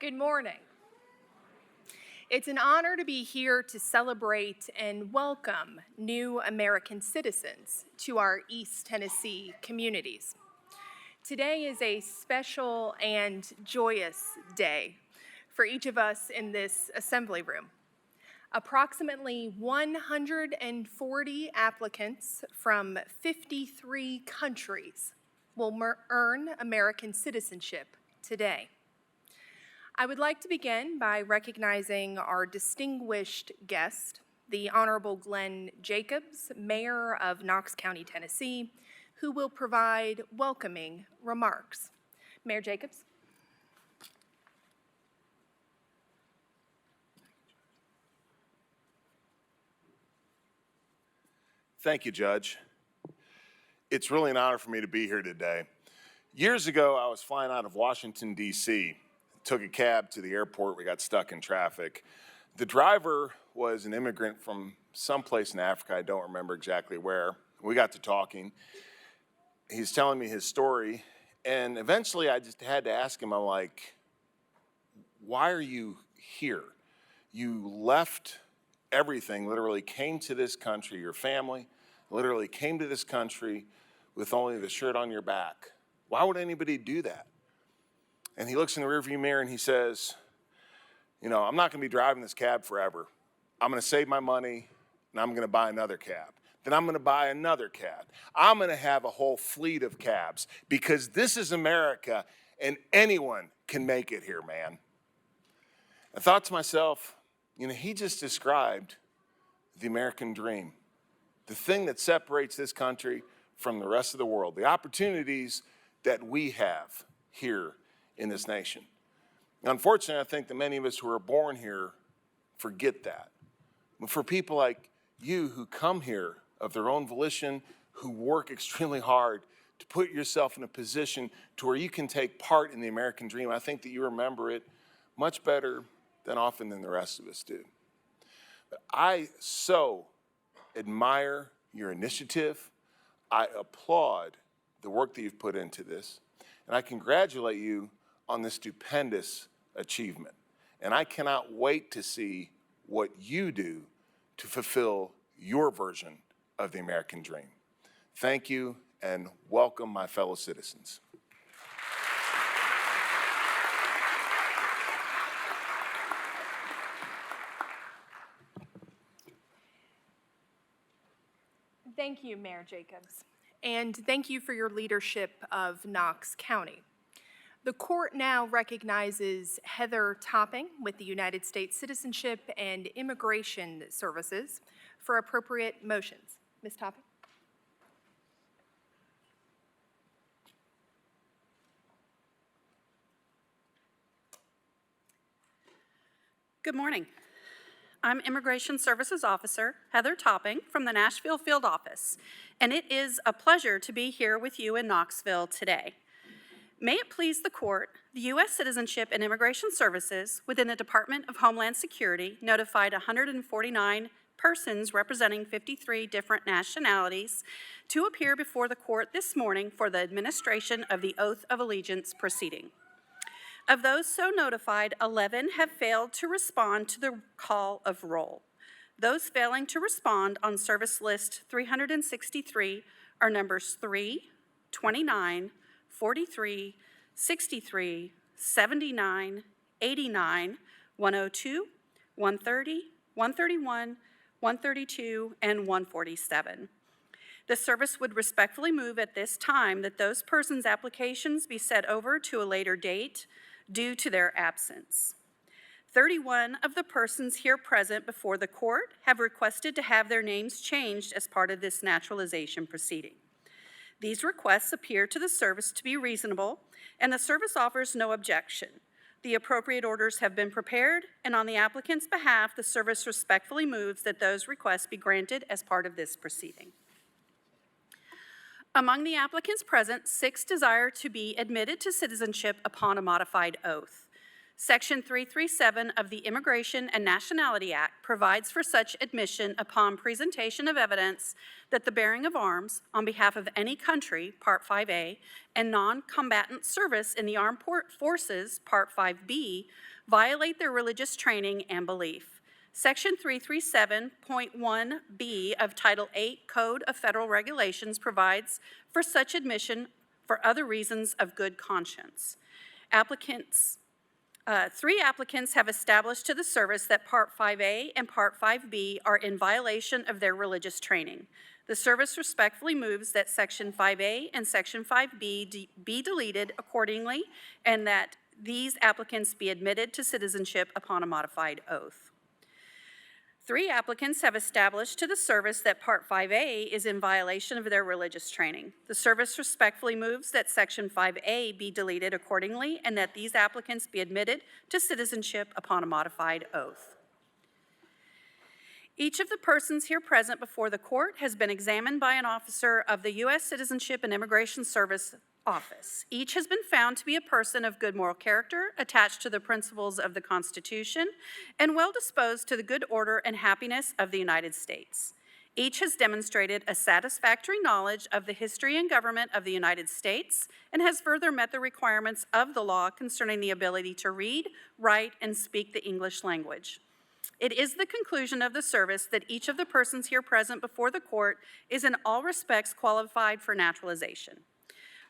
Good morning. It's an honor to be here to celebrate and welcome new American citizens to our East Tennessee communities. Today is a special and joyous day for each of us in this assembly room. Approximately 140 applicants from 53 countries will earn American citizenship today. I would like to begin by recognizing our distinguished guest, the Honorable Glenn Jacobs, Mayor of Knox County, Tennessee, who will provide welcoming remarks. Mayor Jacobs. Thank you, Judge. It's really an honor for me to be here today. Years ago, I was flying out of Washington, D.C., took a cab to the airport. We got stuck in traffic. The driver was an immigrant from someplace in Africa. I don't remember exactly where. We got to talking. He's telling me his story, and eventually I just had to ask him, I'm like, why are you here? You left everything, literally came to this country, your family literally came to this country with only the shirt on your back. Why would anybody do that? And he looks in the rearview mirror and he says, I'm not gonna be driving this cab forever. I'm gonna save my money and I'm gonna buy another cab. Then I'm gonna buy another cab. I'm gonna have a whole fleet of cabs because this is America and anyone can make it here, man. I thought to myself, he just described the American dream, the thing that separates this country from the rest of the world, the opportunities that we have here in this nation. Unfortunately, I think that many of us who are born here forget that. But for people like you who come here of their own volition, who work extremely hard to put yourself in a position to where you can take part in the American dream, I think that you remember it much better than often than the rest of us do. But I so admire your initiative. I applaud the work that you've put into this, and I congratulate you on this stupendous achievement. And I cannot wait to see what you do to fulfill your version of the American dream. Thank you, and welcome, my fellow citizens. Thank you, Mayor Jacobs, and thank you for your leadership of Knox County. The court now recognizes Heather Topping with the United States Citizenship and Immigration Services for appropriate motions. Ms. Topping. Good morning. I'm Immigration Services Officer Heather Topping from the Nashville Field Office, and it is a pleasure to be here with you in Knoxville today. May it please the court, the U.S. Citizenship and Immigration Services within the Department of Homeland Security notified 149 persons representing 53 different nationalities to appear before the court this morning for the administration of the Oath of Allegiance proceeding. Of those so notified, 11 have failed to respond to the call of roll. Those failing to respond on service list 363 are numbers 3, 29, 43, 63, 79, 89, 102, 130, 131, 132, and 147. The service would respectfully move at this time that those persons' applications be set over to a later date due to their absence. 31 of the persons here present before the court have requested to have their names changed as part of this naturalization proceeding. These requests appear to the service to be reasonable, and the service offers no objection. The appropriate orders have been prepared, and on the applicant's behalf, the service respectfully moves that those requests be granted as part of this proceeding. Among the applicants present, 6 desire to be admitted to citizenship upon a modified oath. Section 337 of the Immigration and Nationality Act provides for such admission upon presentation of evidence that the bearing of arms on behalf of any country, Part 5A, and non-combatant service in the armed forces, Part 5B, violate their religious training and belief. Section 337.1b of Title 8 Code of Federal Regulations provides for such admission for other reasons of good conscience. Three applicants have established to the service that Part 5A and Part 5B are in violation of their religious training. The service respectfully moves that Section 5A and Section 5B be deleted accordingly, and that these applicants be admitted to citizenship upon a modified oath. Three applicants have established to the service that Part 5A is in violation of their religious training. The service respectfully moves that Section 5A be deleted accordingly, and that these applicants be admitted to citizenship upon a modified oath. Each of the persons here present before the court has been examined by an officer of the U.S. Citizenship and Immigration Service Office. Each has been found to be a person of good moral character, attached to the principles of the Constitution, and well disposed to the good order and happiness of the United States. Each has demonstrated a satisfactory knowledge of the history and government of the United States, and has further met the requirements of the law concerning the ability to read, write, and speak the English language. It is the conclusion of the service that each of the persons here present before the court is in all respects qualified for naturalization.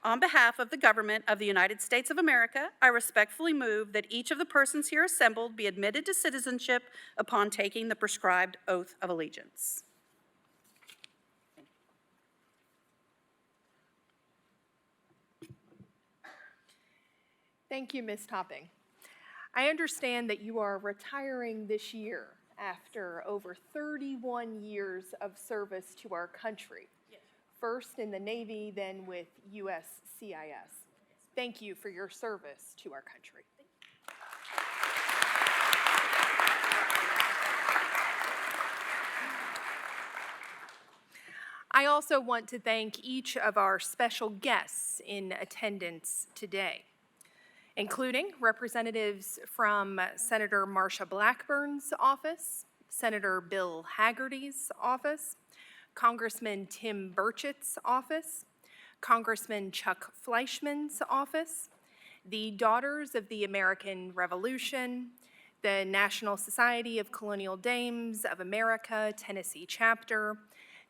On behalf of the government of the United States of America, I respectfully move that each of the persons here assembled be admitted to citizenship upon taking the prescribed oath of allegiance. Thank you, Ms. Topping. I understand that you are retiring this year after over 31 years of service to our country. Yes. First in the Navy, then with USCIS. Thank you for your service to our country. I also want to thank each of our special guests in attendance today, including representatives from Senator Marsha Blackburn's office, Senator Bill Hagerty's office, Congressman Tim Burchett's office, Congressman Chuck Fleischman's office, the Daughters of the American Revolution, the National Society of Colonial Dames of America, Tennessee chapter,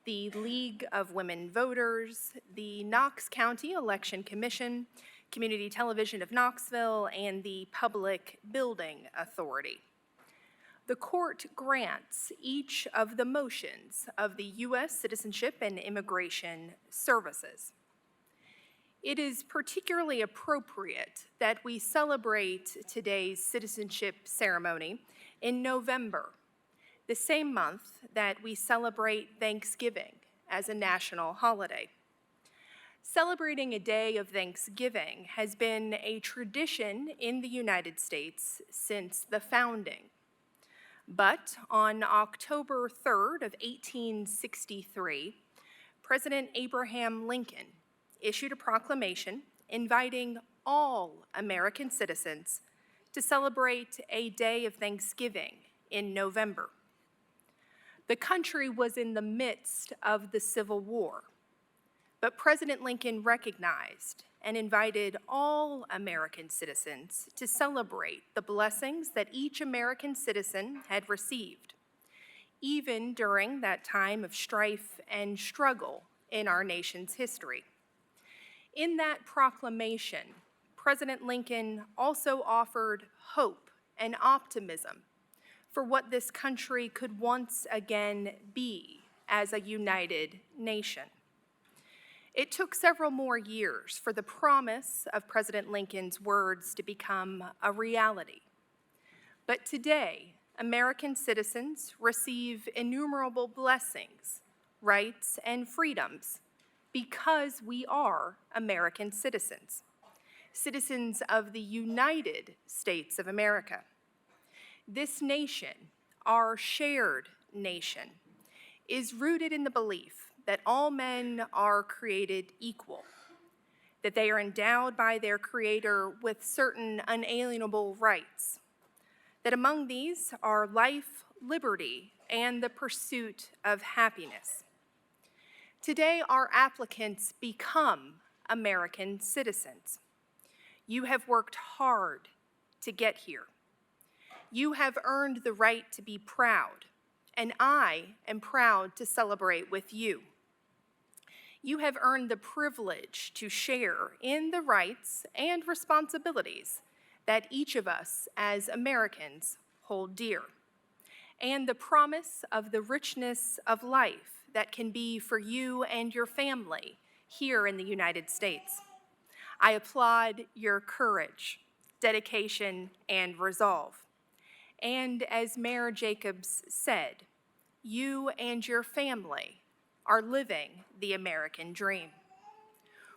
the League of Women Voters, the Knox County Election Commission, Community Television of Knoxville, and the Public Building Authority. The court grants each of the motions of the U.S. Citizenship and Immigration Services. It is particularly appropriate that we celebrate today's citizenship ceremony in November, the same month that we celebrate Thanksgiving as a national holiday. Celebrating a day of Thanksgiving has been a tradition in the United States since the founding. But on October 3rd of 1863, President Abraham Lincoln issued a proclamation inviting all American citizens to celebrate a day of Thanksgiving in November. The country was in the midst of the Civil War, but President Lincoln recognized and invited all American citizens to celebrate the blessings that each American citizen had received, even during that time of strife and struggle in our nation's history. In that proclamation, President Lincoln also offered hope and optimism for what this country could once again be as a united nation. It took several more years for the promise of President Lincoln's words to become a reality. But today, American citizens receive innumerable blessings, rights, and freedoms because we are American citizens, citizens of the United States of America. This nation, our shared nation, is rooted in the belief that all men are created equal, that they are endowed by their Creator with certain unalienable rights, that among these are life, liberty, and the pursuit of happiness. Today, our applicants become American citizens. You have worked hard to get here. You have earned the right to be proud, and I am proud to celebrate with you. You have earned the privilege to share in the rights and responsibilities that each of us as Americans hold dear, and the promise of the richness of life that can be for you and your family here in the United States. I applaud your courage, dedication, and resolve. And as Mayor Jacobs said, you and your family are living the American dream.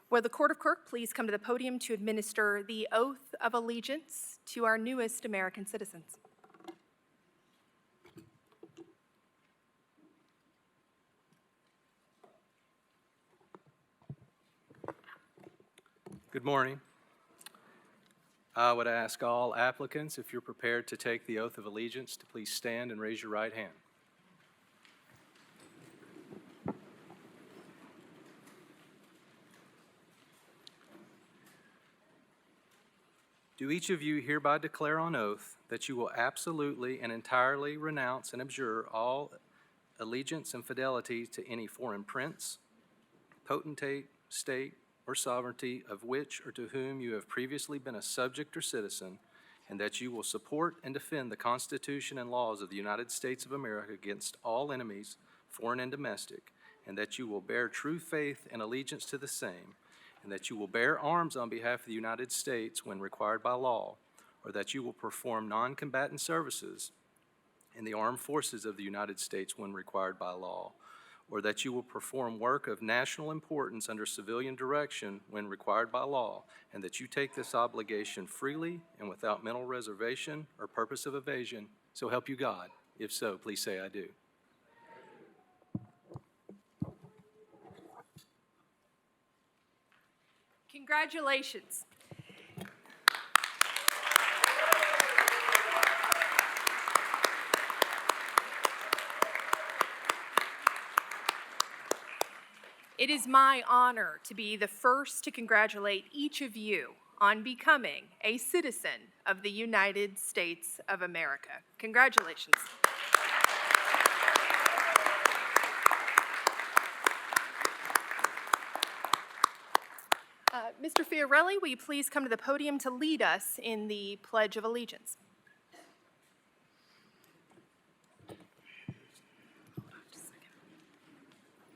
Will the Court of Clerk please come to the podium to administer the oath of allegiance to our newest American citizens? Good morning. I would ask all applicants, if you're prepared to take the oath of allegiance, to please stand and raise your right hand. Do each of you hereby declare on oath that you will absolutely and entirely renounce and abjure all allegiance and fidelity to any foreign prince, potentate, state, or sovereignty of which or to whom you have previously been a subject or citizen, and that you will support and defend the Constitution and laws of the United States of America against all enemies, foreign and domestic, and that you will bear true faith and allegiance to the same, and that you will bear arms on behalf of the United States when required by law, or that you will perform non-combatant services in the armed forces of the United States when required by law, or that you will perform work of national importance under civilian direction when required by law, and that you take this obligation freely and without mental reservation or purpose of evasion, so help you God. If so, please say, I do. Congratulations. It is my honor to be the first to congratulate each of you on becoming a citizen of the United States of America. Congratulations. Mr. Fiorelli, will you please come to the podium to lead us in the Pledge of Allegiance?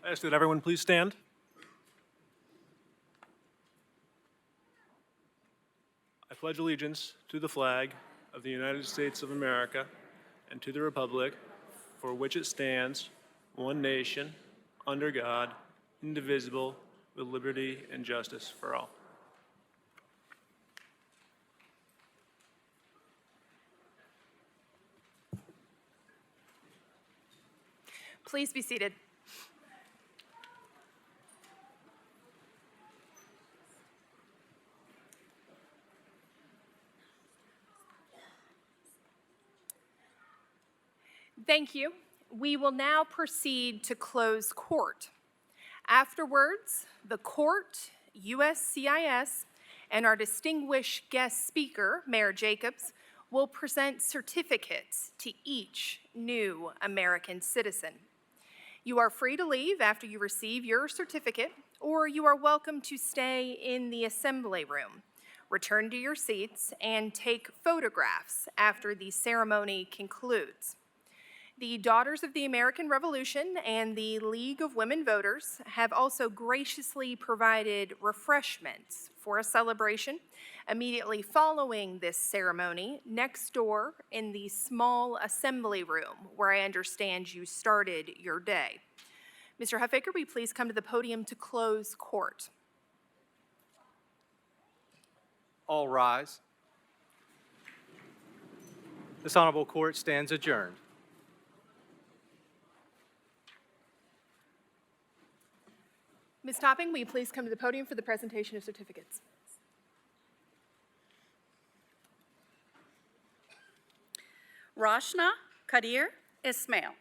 I ask that everyone please stand. I pledge allegiance to the flag of the United States of America and to the republic for which it stands, one nation, under God, indivisible, with liberty and justice for all. Please be seated. Thank you. We will now proceed to close court. Afterwards, the court, USCIS, and our distinguished guest speaker, Mayor Jacobs, will present certificates to each new American citizen. You are free to leave after you receive your certificate, or you are welcome to stay in the assembly room. Return to your seats and take photographs after the ceremony concludes. The Daughters of the American Revolution and the League of Women Voters have also graciously provided refreshments for a celebration immediately following this ceremony next door in the small assembly room where I understand you started your day. Mr. Huffaker, will you please come to the podium to close court? All rise. This honorable court stands adjourned. Ms. Ms. Topping, will you please come to the podium for the presentation of certificates? Rashna Kadir Ismail.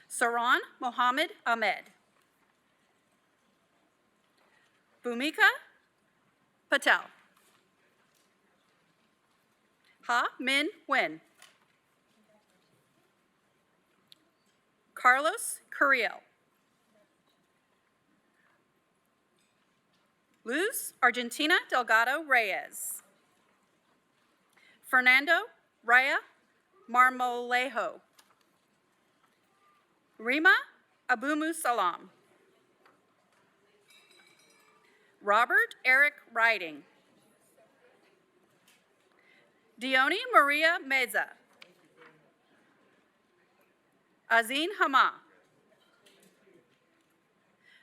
Saran Mohammed Ahmed. Bhumika Patel. Ha Min Wen. Carlos Carrillo. Luz Argentina Delgado Reyes. Fernando Raya Marmolejo. Rima Abumu Salam. Robert Eric Riding. Dione Maria Meza. Azin Hama.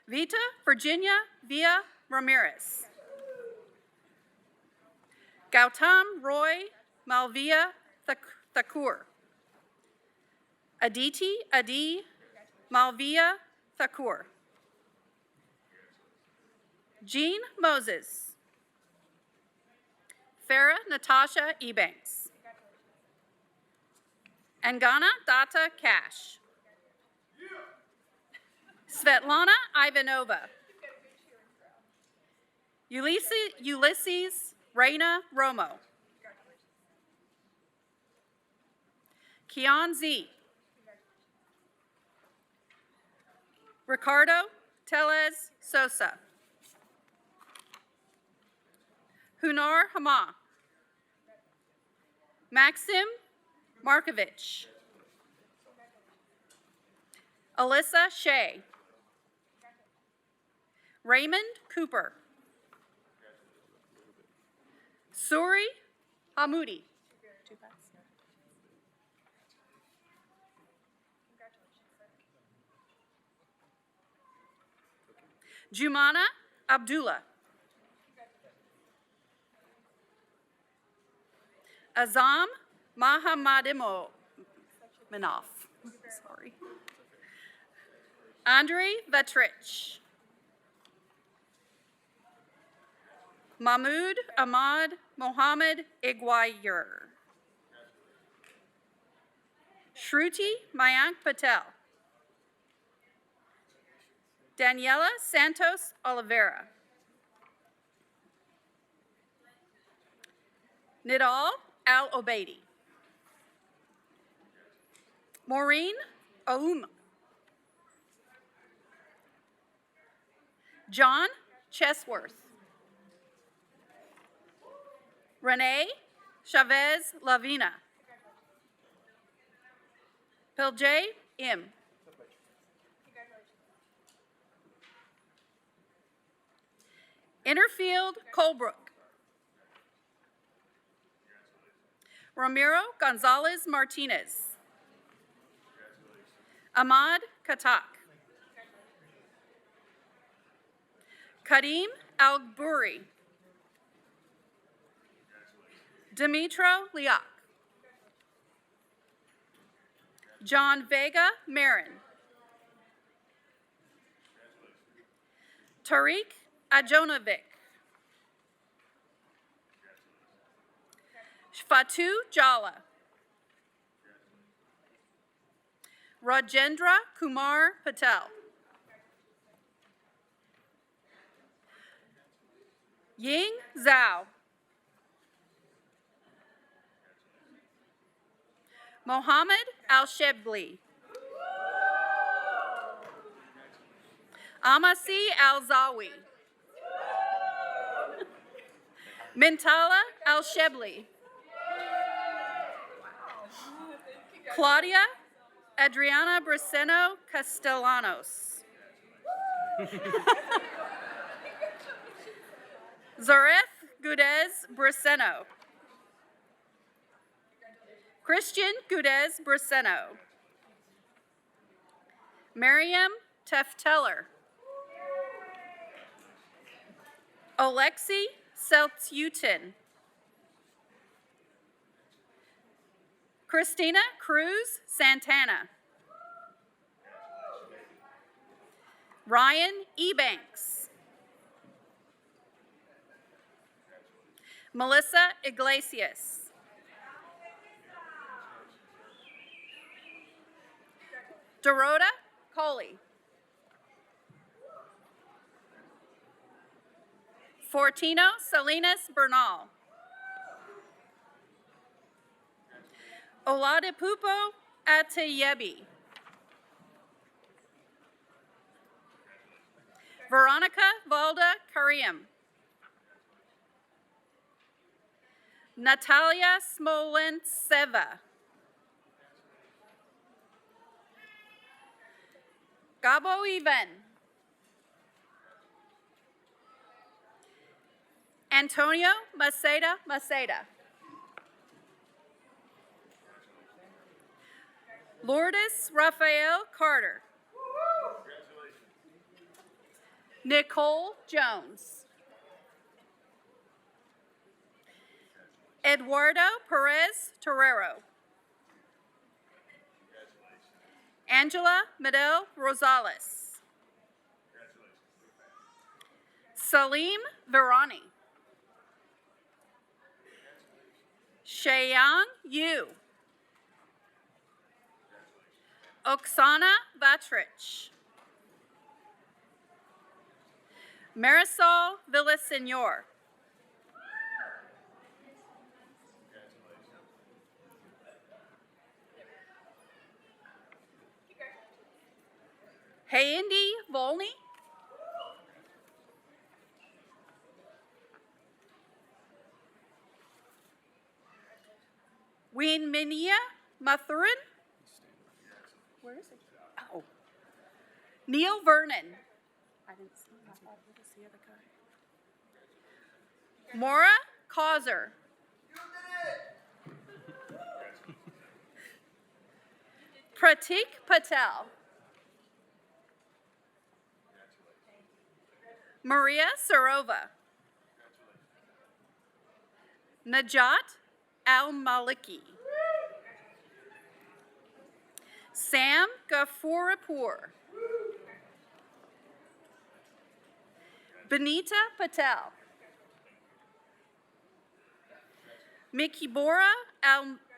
Vita Virginia Villa Ramirez. Gautam Roy Malvia Thakur. Aditi Adi Malvia Thakur. Jean Moses. Farah Natasha Ebanks. Angana Data Cash. Svetlana Ivanova. Ulysses Reina Romo. Kian Z. Ricardo Tellez Sosa. Hunar Hama. Maxim Markovich. Alyssa Shea. Raymond Cooper. Suri Hamoudi. Jumana Abdullah. Azam Mahamadimov. Sorry. Andrei Vetrich. Mahmoud Ahmad Mohammed Igwayer. Shruti Mayank Patel. Daniela Santos Oliveira. Nidal Al Obeidi. Maureen Aoum. John Chesworth. Renee Chavez Lavina. Pilje Im. Innerfield Colebrook. Ramiro Gonzalez Martinez. Ahmad Katak. Karim Al-Buri. Dimitro Liak. John Vega Marin. Tariq Ajonovic. Fatu Jala. Rajendra Kumar Patel. Ying Zhao. Mohammed Al-Shebli. Amasi Al-Zawi. Mintala Al-Shebli. Claudia Adriana Braceno Castellanos. Zareth Gudez Braceno. Christian Gudez Braceno. Miriam Tefteller. Alexi Seltyutin. Christina Cruz Santana. Ryan Ebanks. Melissa Iglesias. Dorota Coley. Fortino Salinas Bernal. Oladipupo Atayebi. Veronica Valda Karim. Natalia Smolentseva. Gabo Ivan. Antonio Maceda Maceda. Lourdes Raphael Carter. Nicole Jones. Eduardo Perez Torrero. Angela Medel Rosales. Salim Virani. Sheyang Yu. Oksana Vatrich. Marisol Villasenor. Hayindi Volny. Weenminia Mathurin. Where is it? Oh. Neil Vernon. I didn't see him. What is the other guy? Maura Causer. Pratik Patel. Maria Sarova. Najat Al-Maliki. Sam Gafurapur. Benita Patel. Mikibora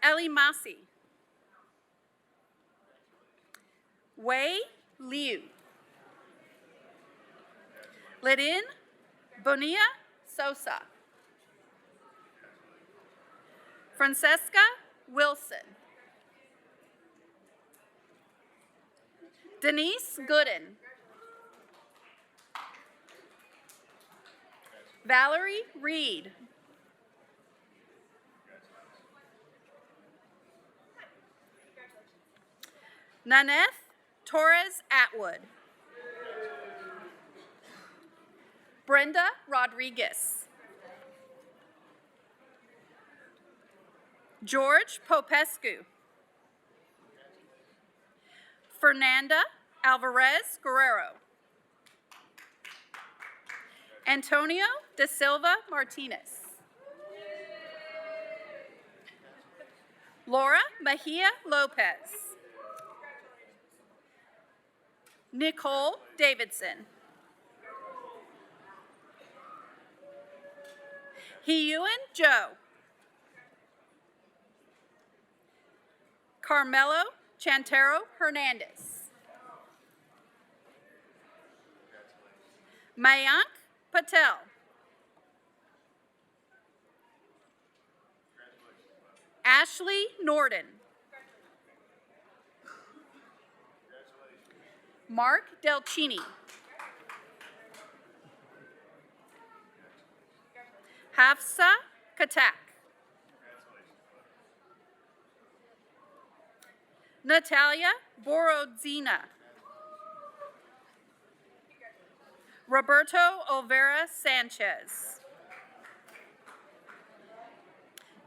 Elimasi. Wei Liu. Ledin Bonilla Sosa. Francesca Wilson. Denise Gooden. Valerie Reed. Naneth Torres Atwood. Brenda Rodriguez. George Popescu. Fernanda Alvarez Guerrero. Antonio de Silva Martinez. Laura Mejia Lopez. Nicole Davidson. Hiyuan Joe. Carmelo Chantero Hernandez. Mayank Patel. Ashley Norden. Mark Delcini. Hafsa Katak. Natalia Borodzina. Roberto Olvera Sanchez.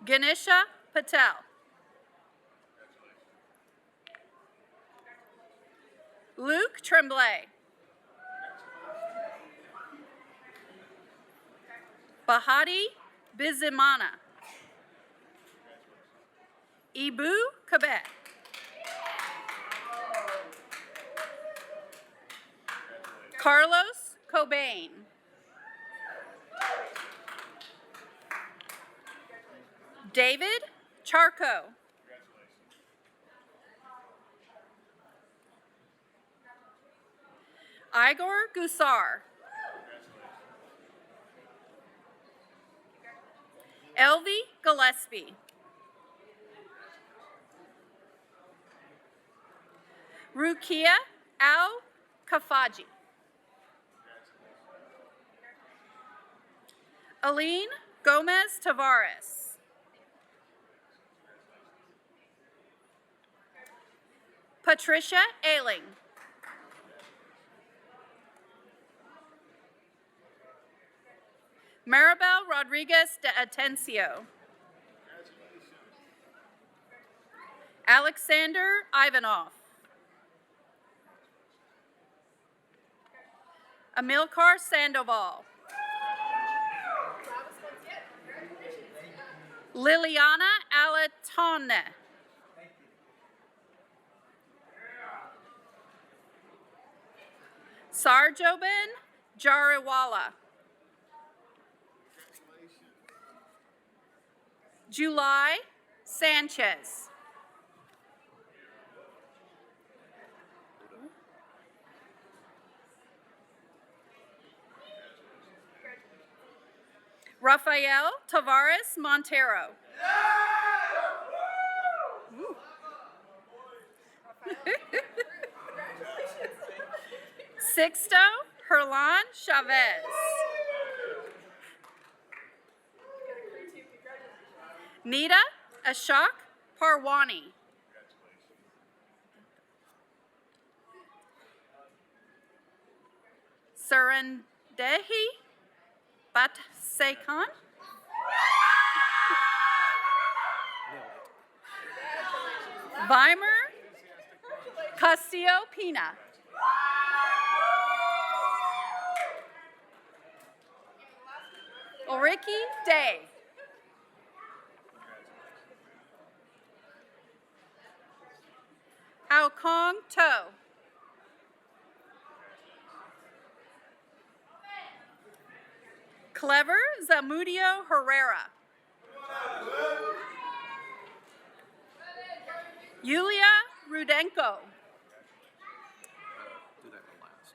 Ganesha Patel. Luke Tremblay. Bahati Bizimana. Ibu Kabet. Carlos Cobain. David Charco. Igor Gusar. Elvie Gillespie. Rukia Al Kafaji. Aline Gomez Tavares. Patricia Ailing. Maribel Rodriguez de Atencio. Alexander Ivanov. Amilcar Sandoval. Liliana Alatone. Sarjoban Jariwala. July Sanchez. Rafael Tavares Montero. Sixto Herlan Chavez. Nita Ashok Parwani. Sarandehi Batsekan. Weimer Castillo Pina. Ulrike Day. Ao Kong To. Clever Zamudio Herrera. Yulia Rudenko. Do that one last.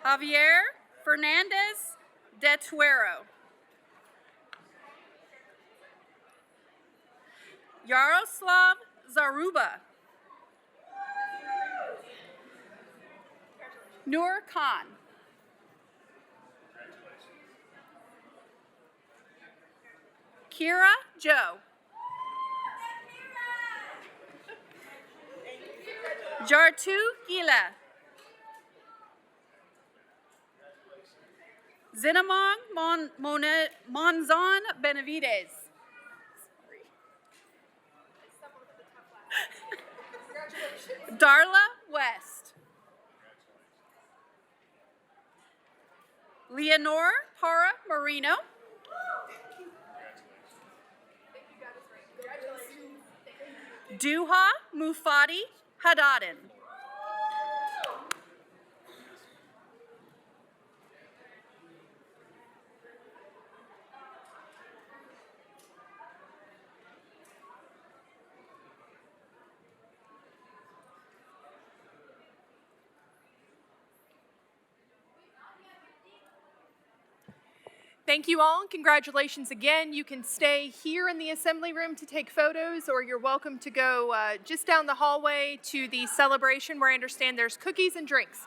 Javier Fernandez de Tuero. Yaroslav Zaruba. Noor Khan. Kira Joe. Jartu Gila. Zinamong Monzon Benavides. Darla West. Leonor Para Marino. Duha Mufati Hadadin. Thank you all, and congratulations again. You can stay here in the assembly room to take photos, or you're welcome to go just down the hallway to the celebration where I understand there's cookies and drinks.